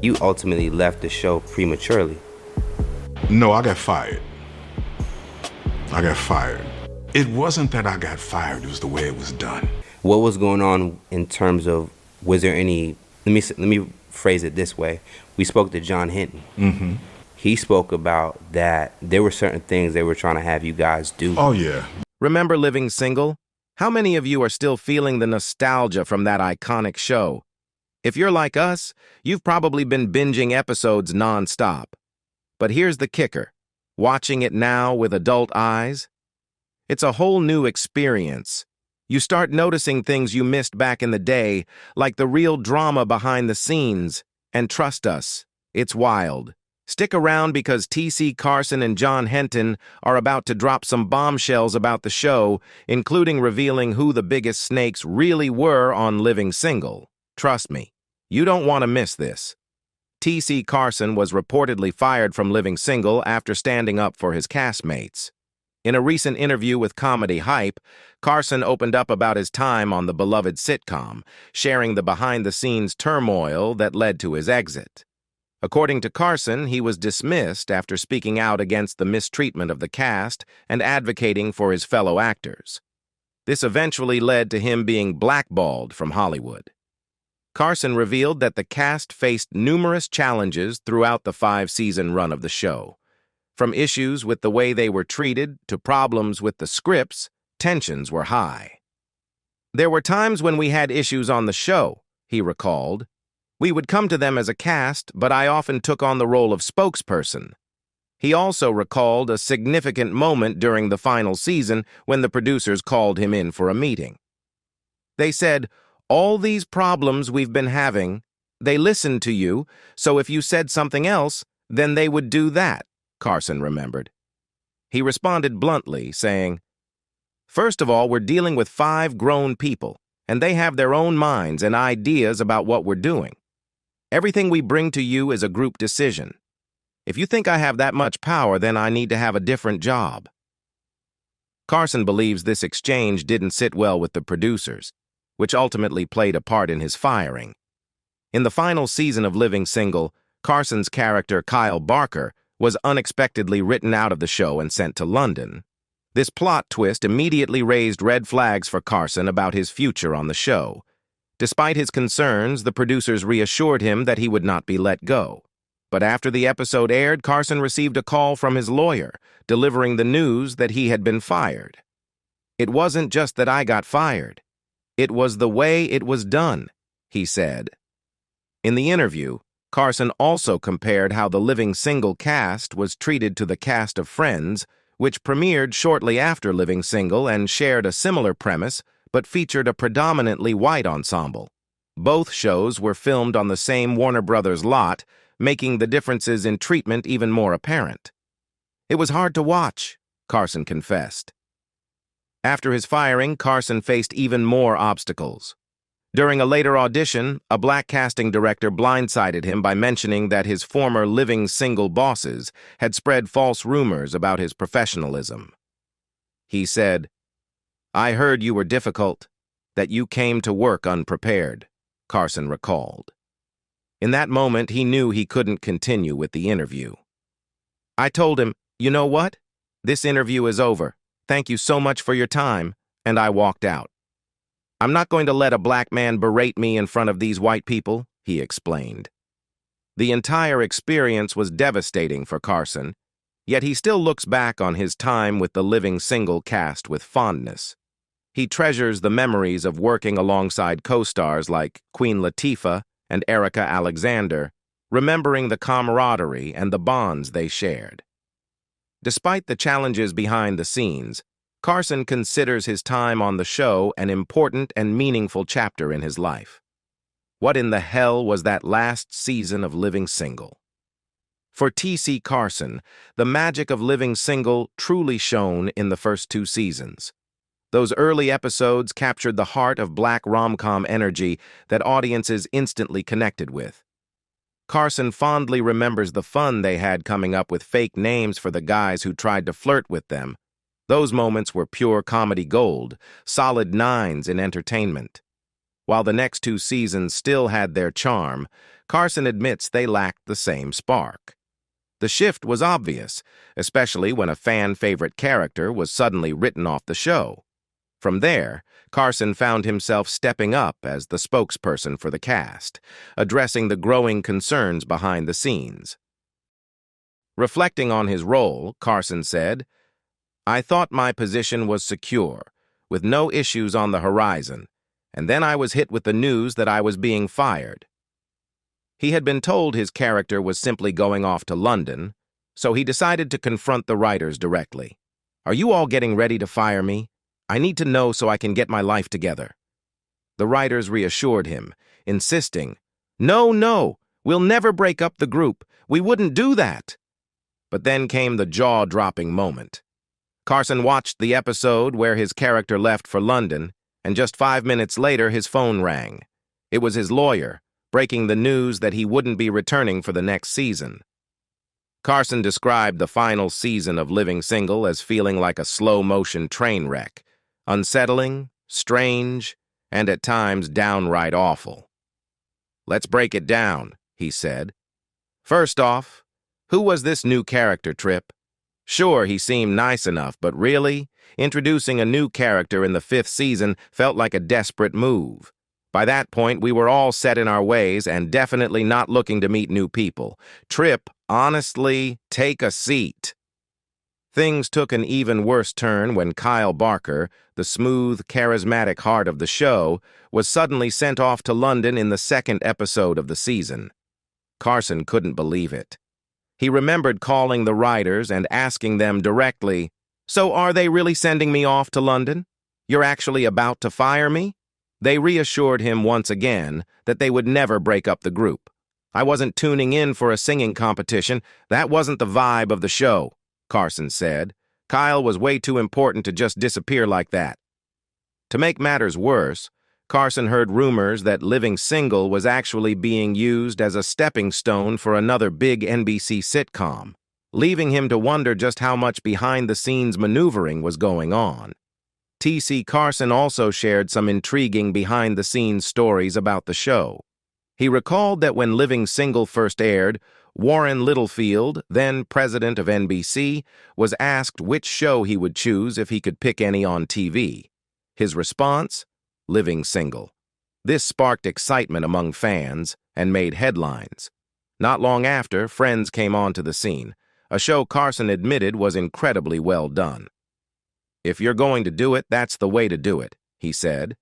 You ultimately left the show prematurely. No, I got fired. I got fired. It wasn't that I got fired, it was the way it was done. What was going on in terms of, was there any, let me phrase it this way. We spoke to John Henton. Mm-hmm. He spoke about that there were certain things they were trying to have you guys do. Oh, yeah. Remember Living Single? How many of you are still feeling the nostalgia from that iconic show? If you're like us, you've probably been binging episodes non-stop. But here's the kicker. Watching it now with adult eyes, it's a whole new experience. You start noticing things you missed back in the day, like the real drama behind the scenes. And trust us, it's wild. Stick around because T.C. Carson and John Henton are about to drop some bombshells about the show, including revealing who the biggest snakes really were on Living Single. Trust me, you don't want to miss this. T.C. Carson was reportedly fired from Living Single after standing up for his castmates. In a recent interview with Comedy Hype, Carson opened up about his time on the beloved sitcom, sharing the behind-the-scenes turmoil that led to his exit. According to Carson, he was dismissed after speaking out against the mistreatment of the cast and advocating for his fellow actors. This eventually led to him being blackballed from Hollywood. Carson revealed that the cast faced numerous challenges throughout the 5-season run of the show. From issues with the way they were treated to problems with the scripts, tensions were high. There were times when we had issues on the show, he recalled. We would come to them as a cast, but I often took on the role of spokesperson. He also recalled a significant moment during the final season when the producers called him in for a meeting. They said, "All these problems we've been having, they listened to you, so if you said something else, then they would do that," Carson remembered. He responded bluntly, saying, "First of all, we're dealing with 5 grown people, and they have their own minds and ideas about what we're doing. Everything we bring to you is a group decision. If you think I have that much power, then I need to have a different job." Carson believes this exchange didn't sit well with the producers, which ultimately played a part in his firing. In the final season of Living Single, Carson's character, Kyle Barker, was unexpectedly written out of the show and sent to London. This plot twist immediately raised red flags for Carson about his future on the show. Despite his concerns, the producers reassured him that he would not be let go. But after the episode aired, Carson received a call from his lawyer, delivering the news that he had been fired. "It wasn't just that I got fired. It was the way it was done," he said. In the interview, Carson also compared how the Living Single cast was treated to the cast of Friends, which premiered shortly after Living Single and shared a similar premise, but featured a predominantly white ensemble. Both shows were filmed on the same Warner Brothers lot, making the differences in treatment even more apparent. "It was hard to watch," Carson confessed. After his firing, Carson faced even more obstacles. During a later audition, a black casting director blindsided him by mentioning that his former Living Single bosses had spread false rumors about his professionalism. He said, "I heard you were difficult, that you came to work unprepared," Carson recalled. In that moment, he knew he couldn't continue with the interview. "I told him, 'You know what? This interview is over. Thank you so much for your time,' and I walked out. I'm not going to let a black man berate me in front of these white people," he explained. The entire experience was devastating for Carson, yet he still looks back on his time with the Living Single cast with fondness. He treasures the memories of working alongside co-stars like Queen Latifah and Erica Alexander, remembering the camaraderie and the bonds they shared. Despite the challenges behind the scenes, Carson considers his time on the show an important and meaningful chapter in his life. What in the hell was that last season of Living Single? For T.C. Carson, the magic of Living Single truly shone in the first 2 seasons. Those early episodes captured the heart of black rom-com energy that audiences instantly connected with. Carson fondly remembers the fun they had coming up with fake names for the guys who tried to flirt with them. Those moments were pure comedy gold, solid 9s in entertainment. While the next two seasons still had their charm, Carson admits they lacked the same spark. The shift was obvious, especially when a fan-favorite character was suddenly written off the show. From there, Carson found himself stepping up as the spokesperson for the cast, addressing the growing concerns behind the scenes. Reflecting on his role, Carson said, "I thought my position was secure, with no issues on the horizon, and then I was hit with the news that I was being fired." He had been told his character was simply going off to London, so he decided to confront the writers directly. "Are you all getting ready to fire me? I need to know so I can get my life together." The writers reassured him, insisting, No, we'll never break up the group. We wouldn't do that." But then came the jaw-dropping moment. Carson watched the episode where his character left for London, and just 5 minutes later his phone rang. It was his lawyer, breaking the news that he wouldn't be returning for the next season. Carson described the final season of Living Single as feeling like a slow-motion train wreck, unsettling, strange, and at times downright awful. "Let's break it down," he said. "First off, who was this new character, Trip? Sure, he seemed nice enough, but really, introducing a new character in the 5th season felt like a desperate move. By that point, we were all set in our ways and definitely not looking to meet new people. Trip, honestly, take a seat." Things took an even worse turn when Kyle Barker, the smooth, charismatic heart of the show, was suddenly sent off to London in the 2nd episode of the season. Carson couldn't believe it. He remembered calling the writers and asking them directly, "So are they really sending me off to London? You're actually about to fire me?" They reassured him once again that they would never break up the group. "I wasn't tuning in for a singing competition. That wasn't the vibe of the show," Carson said. "Kyle was way too important to just disappear like that." To make matters worse, Carson heard rumors that Living Single was actually being used as a stepping stone for another big NBC sitcom, leaving him to wonder just how much behind-the-scenes maneuvering was going on. T.C. Carson also shared some intriguing behind-the-scenes stories about the show. He recalled that when Living Single first aired, Warren Littlefield, then president of NBC, was asked which show he would choose if he could pick any on TV. His response? Living Single. This sparked excitement among fans and made headlines. Not long after, Friends came onto the scene, a show Carson admitted was incredibly well done. "If you're going to do it, that's the way to do it," he said.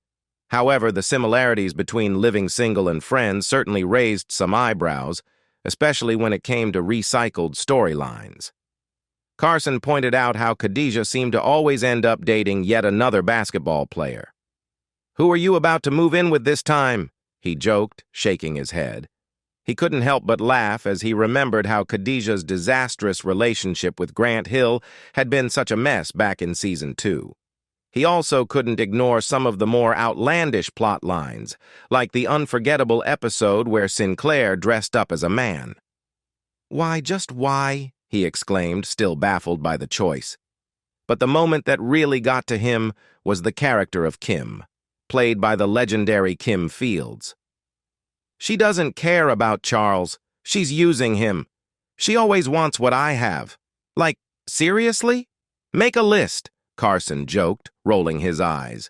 However, the similarities between Living Single and Friends certainly raised some eyebrows, especially when it came to recycled storylines. Carson pointed out how Khadijah seemed to always end up dating yet another basketball player. "Who are you about to move in with this time?" he joked, shaking his head. He couldn't help but laugh as he remembered how Khadijah's disastrous relationship with Grant Hill had been such a mess back in Season 2. He also couldn't ignore some of the more outlandish plot lines, like the unforgettable episode where Sinclair dressed up as a man. "Why, just why?" he exclaimed, still baffled by the choice. But the moment that really got to him was the character of Kim, played by the legendary Kim Fields. "She doesn't care about Charles. She's using him. She always wants what I have. Like, seriously? Make a list," Carson joked, rolling his eyes.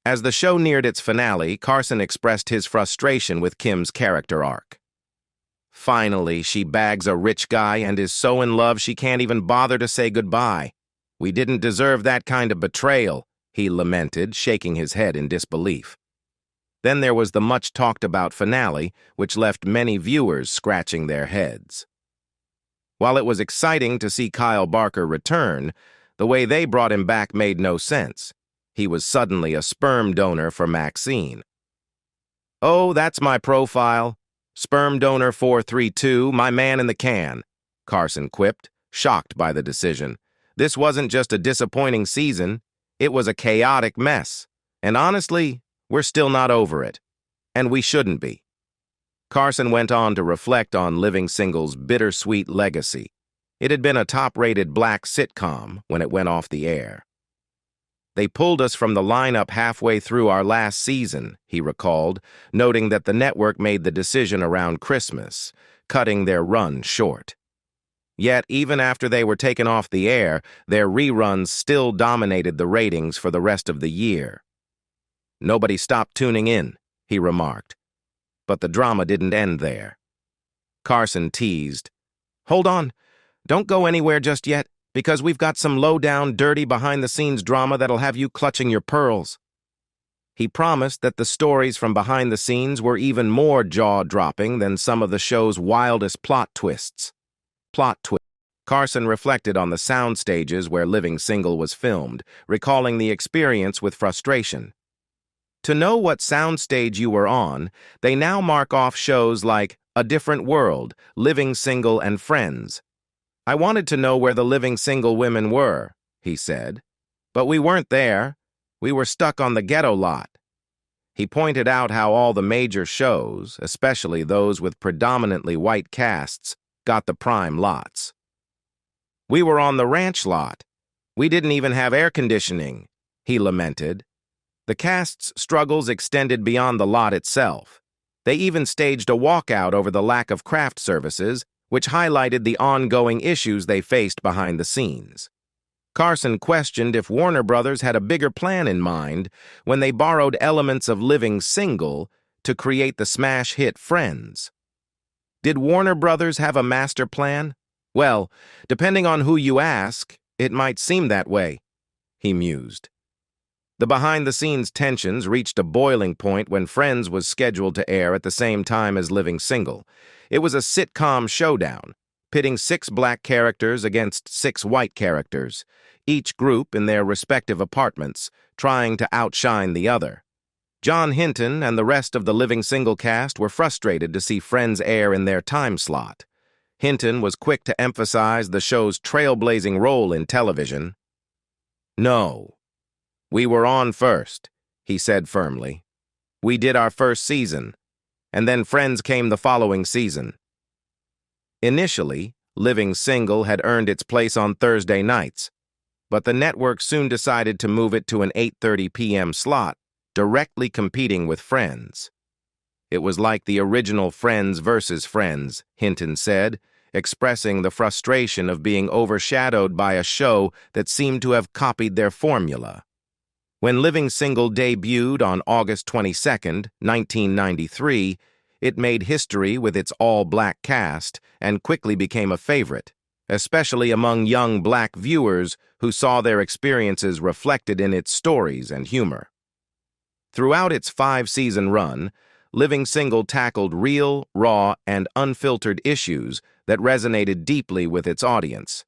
As the show neared its finale, Carson expressed his frustration with Kim's character arc. "Finally, she bags a rich guy and is so in love she can't even bother to say goodbye. We didn't deserve that kind of betrayal," he lamented, shaking his head in disbelief. Then there was the much-talked-about finale, which left many viewers scratching their heads. While it was exciting to see Kyle Barker return, the way they brought him back made no sense. He was suddenly a sperm donor for Maxine. "Oh, that's my profile. Sperm donor 432, my man in the can," Carson quipped, shocked by the decision. "This wasn't just a disappointing season. It was a chaotic mess. And honestly, we're still not over it. And we shouldn't be." Carson went on to reflect on Living Single's bittersweet legacy. It had been a top-rated black sitcom when it went off the air. They pulled us from the lineup halfway through our last season, he recalled, noting that the network made the decision around Christmas, cutting their run short. Yet, even after they were taken off the air, their reruns still dominated the ratings for the rest of the year. Nobody stopped tuning in, he remarked. But the drama didn't end there. Carson teased, "Hold on, don't go anywhere just yet, because we've got some low-down, dirty, behind-the-scenes drama that'll have you clutching your pearls." He promised that the stories from behind the scenes were even more jaw-dropping than some of the show's wildest plot twists. Carson reflected on the sound stages where Living Single was filmed, recalling the experience with frustration. To know what soundstage you were on, they now mark off shows like A Different World, Living Single, and Friends. "I wanted to know where the living single women were," he said. "But we weren't there. We were stuck on the ghetto lot." He pointed out how all the major shows, especially those with predominantly white casts, got the prime lots. "We were on the ranch lot. We didn't even have air conditioning," he lamented. The cast's struggles extended beyond the lot itself. They even staged a walkout over the lack of craft services, which highlighted the ongoing issues they faced behind the scenes. Carson questioned if Warner Brothers had a bigger plan in mind when they borrowed elements of Living Single to create the smash hit Friends. Did Warner Brothers have a master plan? Well, depending on who you ask, it might seem that way, he mused. The behind-the-scenes tensions reached a boiling point when Friends was scheduled to air at the same time as Living Single. It was a sitcom showdown, pitting 6 black characters against 6 white characters, each group in their respective apartments, trying to outshine the other. John Henton and the rest of the Living Single cast were frustrated to see Friends air in their time slot. Henton was quick to emphasize the show's trailblazing role in television. "No. We were on first," he said firmly. "We did our first season, and then Friends came the following season." Initially, Living Single had earned its place on Thursday nights, but the network soon decided to move it to an 8:30 p.m. slot, directly competing with Friends. "It was like the original Friends versus Friends," Henton said, expressing the frustration of being overshadowed by a show that seemed to have copied their formula. When Living Single debuted on August 22, 1993, it made history with its all-black cast and quickly became a favorite, especially among young black viewers who saw their experiences reflected in its stories and humor. Throughout its 5-season run, Living Single tackled real, raw, and unfiltered issues that resonated deeply with its audience.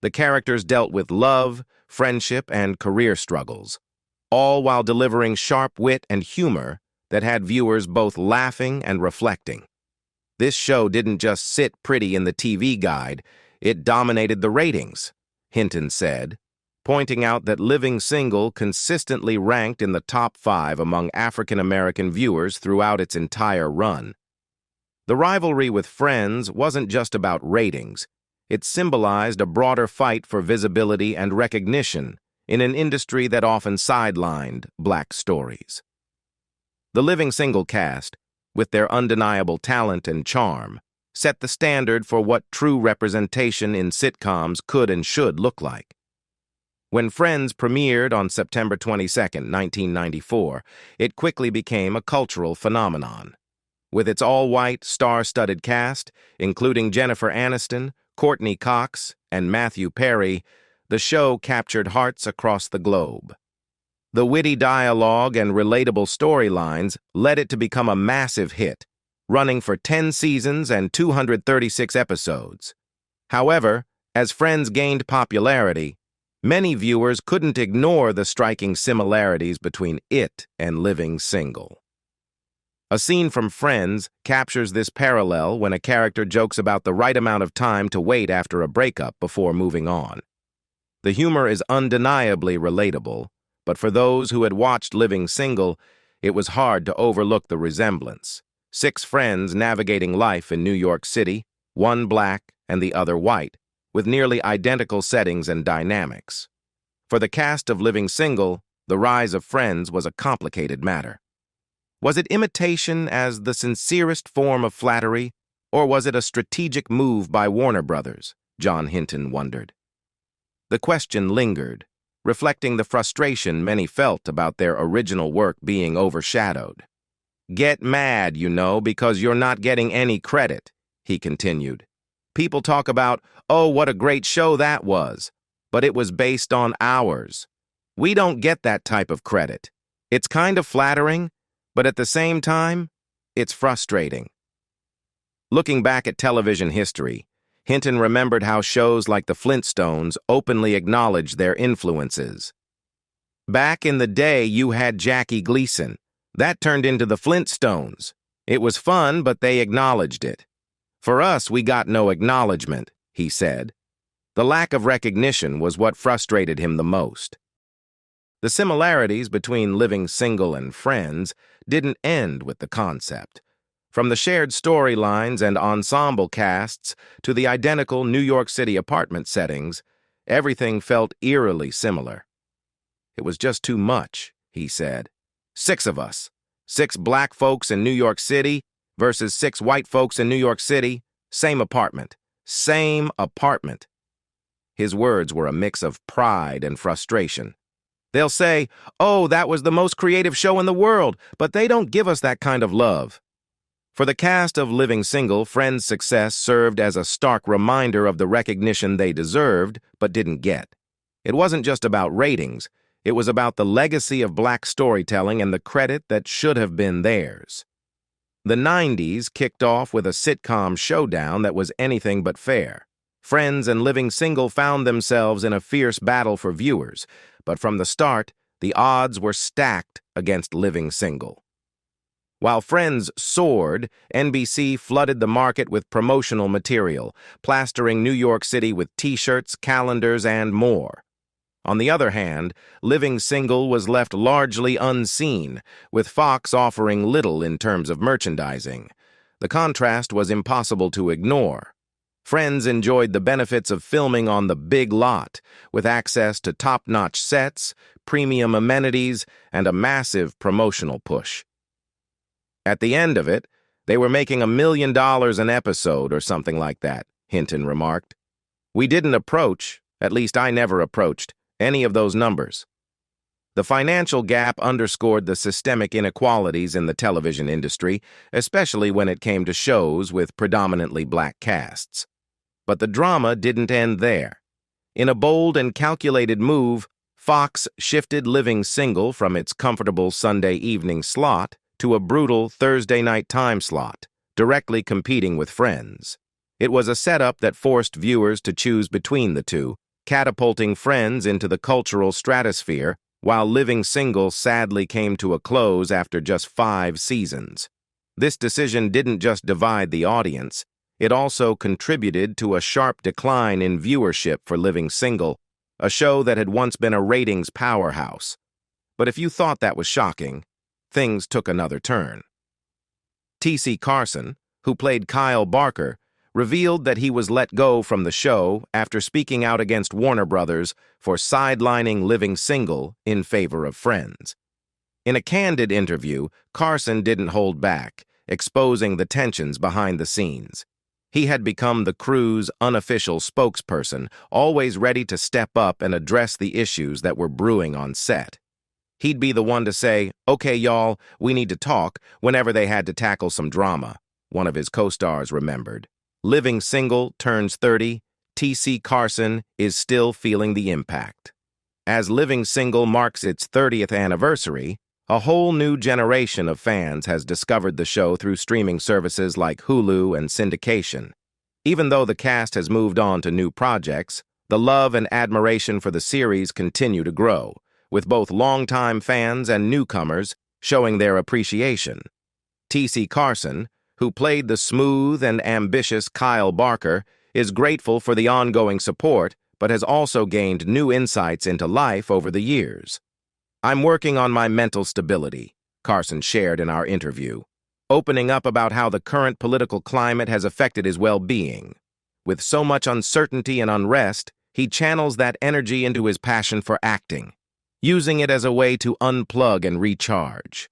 The characters dealt with love, friendship, and career struggles, all while delivering sharp wit and humor that had viewers both laughing and reflecting. This show didn't just sit pretty in the TV guide, it dominated the ratings, Henton said, pointing out that Living Single consistently ranked in the top 5 among African-American viewers throughout its entire run. The rivalry with Friends wasn't just about ratings. It symbolized a broader fight for visibility and recognition in an industry that often sidelined black stories. The Living Single cast, with their undeniable talent and charm, set the standard for what true representation in sitcoms could and should look like. When Friends premiered on September 22, 1994, it quickly became a cultural phenomenon. With its all-white, star-studded cast, including Jennifer Aniston, Courtney Cox, and Matthew Perry, the show captured hearts across the globe. The witty dialogue and relatable storylines led it to become a massive hit, running for 10 seasons and 236 episodes. However, as Friends gained popularity, many viewers couldn't ignore the striking similarities between it and Living Single. A scene from Friends captures this parallel when a character jokes about the right amount of time to wait after a breakup before moving on. The humor is undeniably relatable, but for those who had watched Living Single, it was hard to overlook the resemblance. 6 friends navigating life in New York City, one black and the other white, with nearly identical settings and dynamics. For the cast of Living Single, the rise of Friends was a complicated matter. Was it imitation as the sincerest form of flattery, or was it a strategic move by Warner Brothers? John Henton wondered. The question lingered, reflecting the frustration many felt about their original work being overshadowed. "Get mad, because you're not getting any credit," he continued. "People talk about, oh, what a great show that was, but it was based on ours. We don't get that type of credit. It's kind of flattering, but at the same time, it's frustrating." Looking back at television history, Henton remembered how shows like the Flintstones openly acknowledged their influences. Back in the day, you had Jackie Gleason. That turned into the Flintstones. It was fun, but they acknowledged it. For us, we got no acknowledgement, he said. The lack of recognition was what frustrated him the most. The similarities between Living Single and Friends didn't end with the concept. From the shared storylines and ensemble casts to the identical New York City apartment settings, everything felt eerily similar. It was just too much, he said. 6 of us, 6 black folks in New York City versus 6 white folks in New York City, same apartment, same apartment. His words were a mix of pride and frustration. They'll say, oh, that was the most creative show in the world, but they don't give us that kind of love. For the cast of Living Single, Friends' success served as a stark reminder of the recognition they deserved but didn't get. It wasn't just about ratings, it was about the legacy of black storytelling and the credit that should have been theirs. The 90s kicked off with a sitcom showdown that was anything but fair. Friends and Living Single found themselves in a fierce battle for viewers, but from the start, the odds were stacked against Living Single. While Friends soared, NBC flooded the market with promotional material, plastering New York City with T-shirts, calendars, and more. On the other hand, Living Single was left largely unseen, with Fox offering little in terms of merchandising. The contrast was impossible to ignore. Friends enjoyed the benefits of filming on the big lot, with access to top-notch sets, premium amenities, and a massive promotional push. At the end of it, they were making $1 million an episode or something like that, Henton remarked. We didn't approach, at least I never approached, any of those numbers. The financial gap underscored the systemic inequalities in the television industry, especially when it came to shows with predominantly black casts. But the drama didn't end there. In a bold and calculated move, Fox shifted Living Single from its comfortable Sunday evening slot to a brutal Thursday night time slot, directly competing with Friends. It was a setup that forced viewers to choose between the two, catapulting Friends into the cultural stratosphere, while Living Single sadly came to a close after just 5 seasons. This decision didn't just divide the audience, it also contributed to a sharp decline in viewership for Living Single, a show that had once been a ratings powerhouse. But if you thought that was shocking, things took another turn. T.C. Carson, who played Kyle Barker, revealed that he was let go from the show after speaking out against Warner Brothers for sidelining Living Single in favor of Friends. In a candid interview, Carson didn't hold back, exposing the tensions behind the scenes. He had become the crew's unofficial spokesperson, always ready to step up and address the issues that were brewing on set. He'd be the one to say, "Okay, y'all, we need to talk," whenever they had to tackle some drama, one of his co-stars remembered. Living Single turns 30, T.C. Carson is still feeling the impact. As Living Single marks its 30th anniversary, a whole new generation of fans has discovered the show through streaming services like Hulu and syndication. Even though the cast has moved on to new projects, the love and admiration for the series continue to grow, with both longtime fans and newcomers showing their appreciation. T.C. Carson, who played the smooth and ambitious Kyle Barker, is grateful for the ongoing support, but has also gained new insights into life over the years. "I'm working on my mental stability," Carson shared in our interview, opening up about how the current political climate has affected his well-being. With so much uncertainty and unrest, he channels that energy into his passion for acting, using it as a way to unplug and recharge.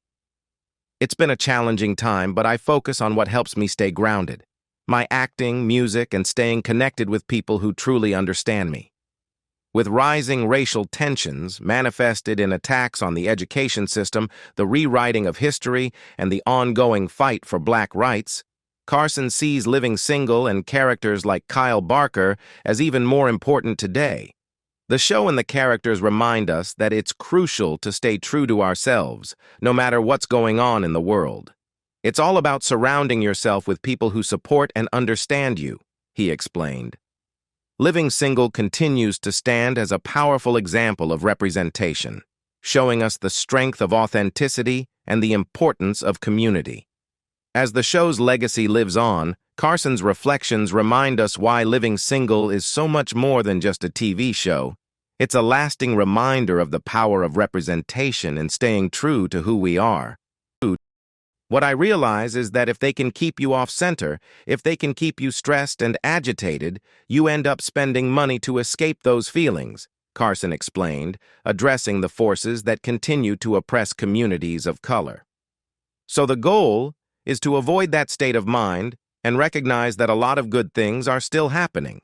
It's been a challenging time, but I focus on what helps me stay grounded: my acting, music, and staying connected with people who truly understand me. With rising racial tensions manifested in attacks on the education system, the rewriting of history, and the ongoing fight for black rights, Carson sees Living Single and characters like Kyle Barker as even more important today. The show and the characters remind us that it's crucial to stay true to ourselves, no matter what's going on in the world. It's all about surrounding yourself with people who support and understand you, he explained. Living Single continues to stand as a powerful example of representation, showing us the strength of authenticity and the importance of community. As the show's legacy lives on, Carson's reflections remind us why Living Single is so much more than just a TV show. It's a lasting reminder of the power of representation and staying true to who we are. What I realize is that if they can keep you off-center, if they can keep you stressed and agitated, you end up spending money to escape those feelings, Carson explained, addressing the forces that continue to oppress communities of color. So the goal is to avoid that state of mind and recognize that a lot of good things are still happening.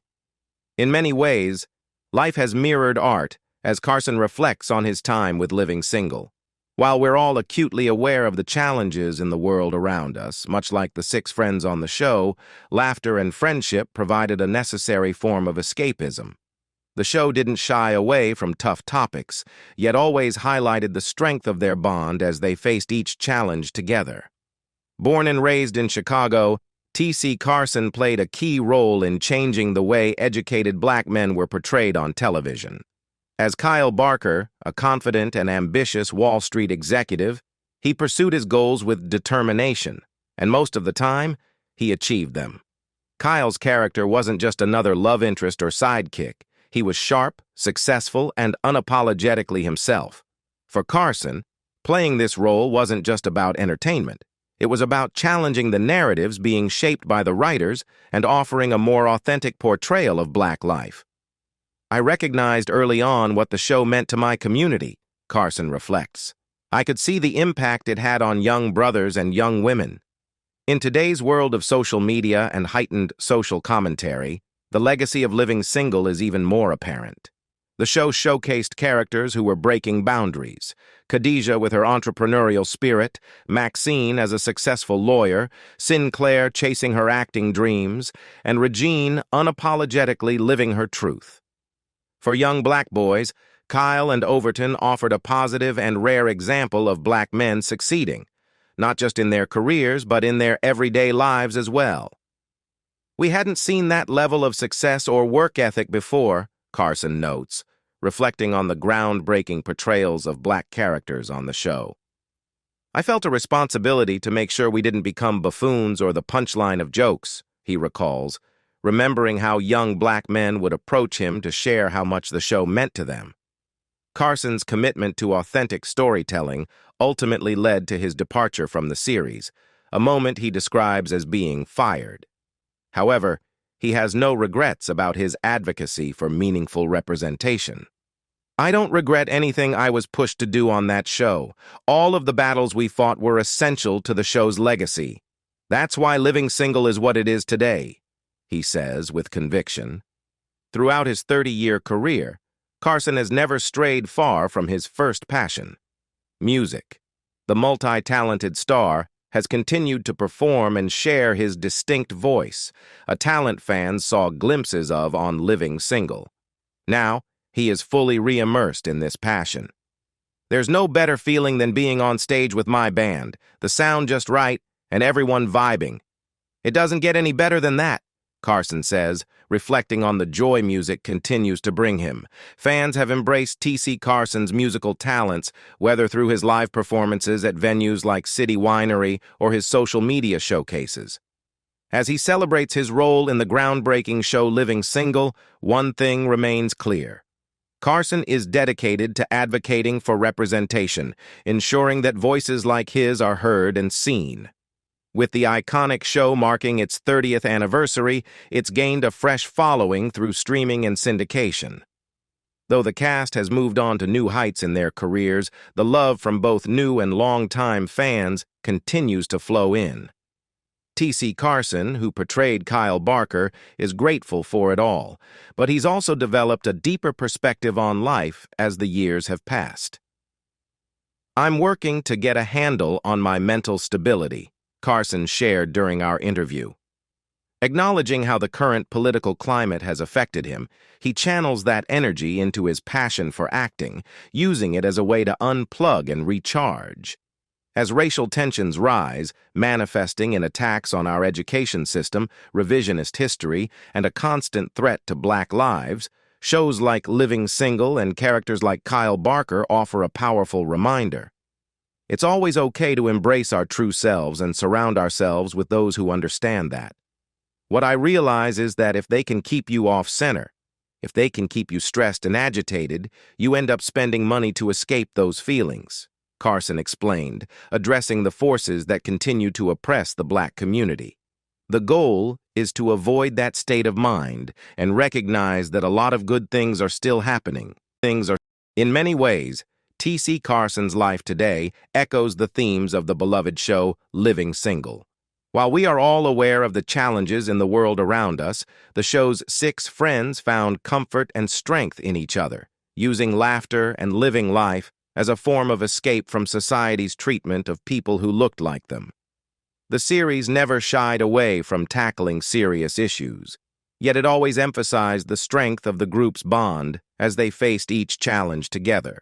In many ways, life has mirrored art as Carson reflects on his time with Living Single. While we're all acutely aware of the challenges in the world around us, much like the 6 friends on the show, laughter and friendship provided a necessary form of escapism. The show didn't shy away from tough topics, yet always highlighted the strength of their bond as they faced each challenge together. Born and raised in Chicago, T.C. Carson played a key role in changing the way educated black men were portrayed on television. As Kyle Barker, a confident and ambitious Wall Street executive, he pursued his goals with determination, and most of the time, he achieved them. Kyle's character wasn't just another love interest or sidekick. He was sharp, successful, and unapologetically himself. For Carson, playing this role wasn't just about entertainment. It was about challenging the narratives being shaped by the writers and offering a more authentic portrayal of black life. I recognized early on what the show meant to my community, Carson reflects. I could see the impact it had on young brothers and young women. In today's world of social media and heightened social commentary, the legacy of Living Single is even more apparent. The show showcased characters who were breaking boundaries: Khadijah with her entrepreneurial spirit, Maxine as a successful lawyer, Sinclair chasing her acting dreams, and Regine unapologetically living her truth. For young black boys, Kyle and Overton offered a positive and rare example of black men succeeding, not just in their careers, but in their everyday lives as well. We hadn't seen that level of success or work ethic before, Carson notes, reflecting on the groundbreaking portrayals of black characters on the show. I felt a responsibility to make sure we didn't become buffoons or the punchline of jokes, he recalls, remembering how young black men would approach him to share how much the show meant to them. Carson's commitment to authentic storytelling ultimately led to his departure from the series, a moment he describes as being fired. However, he has no regrets about his advocacy for meaningful representation. I don't regret anything I was pushed to do on that show. All of the battles we fought were essential to the show's legacy. That's why Living Single is what it is today, he says with conviction. Throughout his 30-year career, Carson has never strayed far from his first passion: music. The multi-talented star has continued to perform and share his distinct voice, a talent fans saw glimpses of on Living Single. Now, he is fully re-immersed in this passion. There's no better feeling than being on stage with my band, the sound just right, and everyone vibing. It doesn't get any better than that, Carson says, reflecting on the joy music continues to bring him. Fans have embraced T.C. Carson's musical talents, whether through his live performances at venues like City Winery or his social media showcases. As he celebrates his role in the groundbreaking show Living Single, one thing remains clear. Carson is dedicated to advocating for representation, ensuring that voices like his are heard and seen. With the iconic show marking its 30th anniversary, it's gained a fresh following through streaming and syndication. Though the cast has moved on to new heights in their careers, the love from both new and longtime fans continues to flow in. T.C. Carson, who portrayed Kyle Barker, is grateful for it all, but he's also developed a deeper perspective on life as the years have passed. "I'm working to get a handle on my mental stability," Carson shared during our interview. Acknowledging how the current political climate has affected him, he channels that energy into his passion for acting, using it as a way to unplug and recharge. As racial tensions rise, manifesting in attacks on our education system, revisionist history, and a constant threat to Black lives, shows like Living Single and characters like Kyle Barker offer a powerful reminder. It's always okay to embrace our true selves and surround ourselves with those who understand that. What I realize is that if they can keep you off center, if they can keep you stressed and agitated, you end up spending money to escape those feelings," Carson explained, addressing the forces that continue to oppress the Black community. The goal is to avoid that state of mind and recognize that a lot of good things are still happening. In many ways, T.C. Carson's life today echoes the themes of the beloved show Living Single. While we are all aware of the challenges in the world around us, the show's 6 friends found comfort and strength in each other, using laughter and living life as a form of escape from society's treatment of people who looked like them. The series never shied away from tackling serious issues, yet it always emphasized the strength of the group's bond as they faced each challenge together.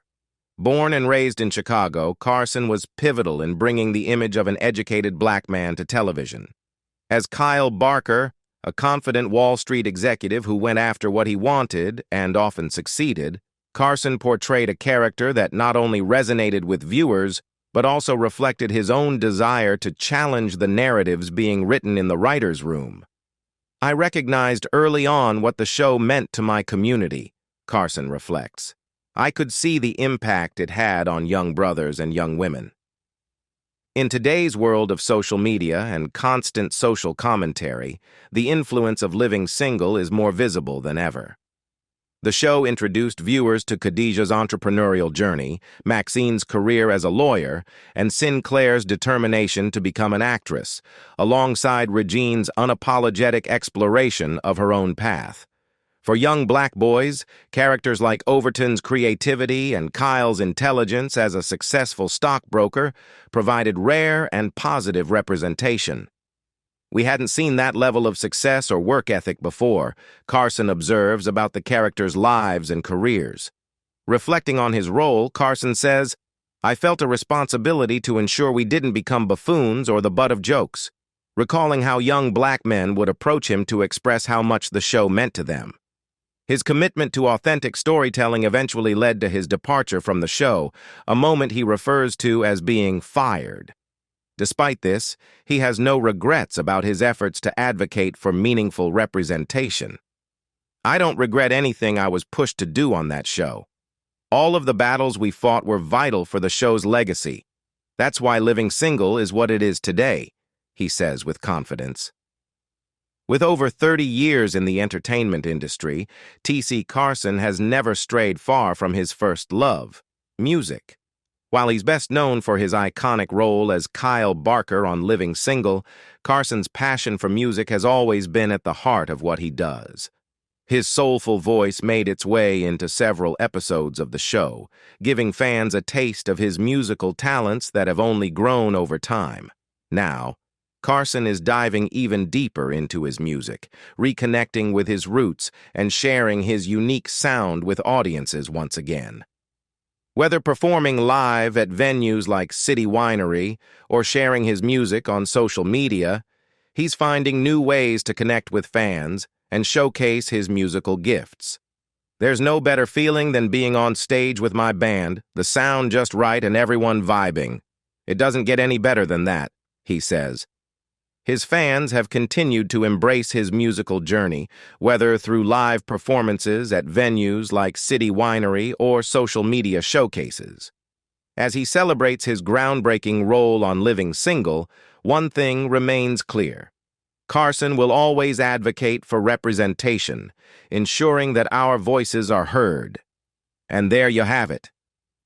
Born and raised in Chicago, Carson was pivotal in bringing the image of an educated Black man to television. As Kyle Barker, a confident Wall Street executive who went after what he wanted and often succeeded, Carson portrayed a character that not only resonated with viewers, but also reflected his own desire to challenge the narratives being written in the writer's room. "I recognized early on what the show meant to my community," Carson reflects. "I could see the impact it had on young brothers and young women." In today's world of social media and constant social commentary, the influence of Living Single is more visible than ever. The show introduced viewers to Khadijah's entrepreneurial journey, Maxine's career as a lawyer, and Sinclair's determination to become an actress, alongside Regine's unapologetic exploration of her own path. For young Black boys, characters like Overton's creativity and Kyle's intelligence as a successful stockbroker provided rare and positive representation. "We hadn't seen that level of success or work ethic before," Carson observes about the characters' lives and careers. Reflecting on his role, Carson says, "I felt a responsibility to ensure we didn't become buffoons or the butt of jokes," recalling how young Black men would approach him to express how much the show meant to them. His commitment to authentic storytelling eventually led to his departure from the show, a moment he refers to as being fired. Despite this, he has no regrets about his efforts to advocate for meaningful representation. "I don't regret anything I was pushed to do on that show. All of the battles we fought were vital for the show's legacy. That's why Living Single is what it is today," he says with confidence. With over 30 years in the entertainment industry, T.C. Carson has never strayed far from his first love, music. While he's best known for his iconic role as Kyle Barker on Living Single, Carson's passion for music has always been at the heart of what he does. His soulful voice made its way into several episodes of the show, giving fans a taste of his musical talents that have only grown over time. Now, Carson is diving even deeper into his music, reconnecting with his roots and sharing his unique sound with audiences once again. Whether performing live at venues like City Winery or sharing his music on social media, he's finding new ways to connect with fans and showcase his musical gifts. "There's no better feeling than being on stage with my band, the sound just right and everyone vibing. It doesn't get any better than that," he says. His fans have continued to embrace his musical journey, whether through live performances at venues like City Winery or social media showcases. As he celebrates his groundbreaking role on Living Single, one thing remains clear. Carson will always advocate for representation, ensuring that our voices are heard. And there you have it.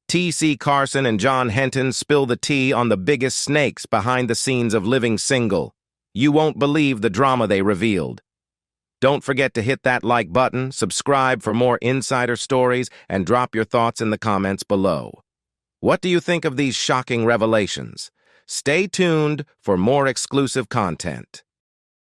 T.C. Carson and John Henton spill the tea on the biggest snakes behind the scenes of Living Single. You won't believe the drama they revealed. Don't forget to hit that like button, subscribe for more insider stories, and drop your thoughts in the comments below. What do you think of these shocking revelations? Stay tuned for more exclusive content.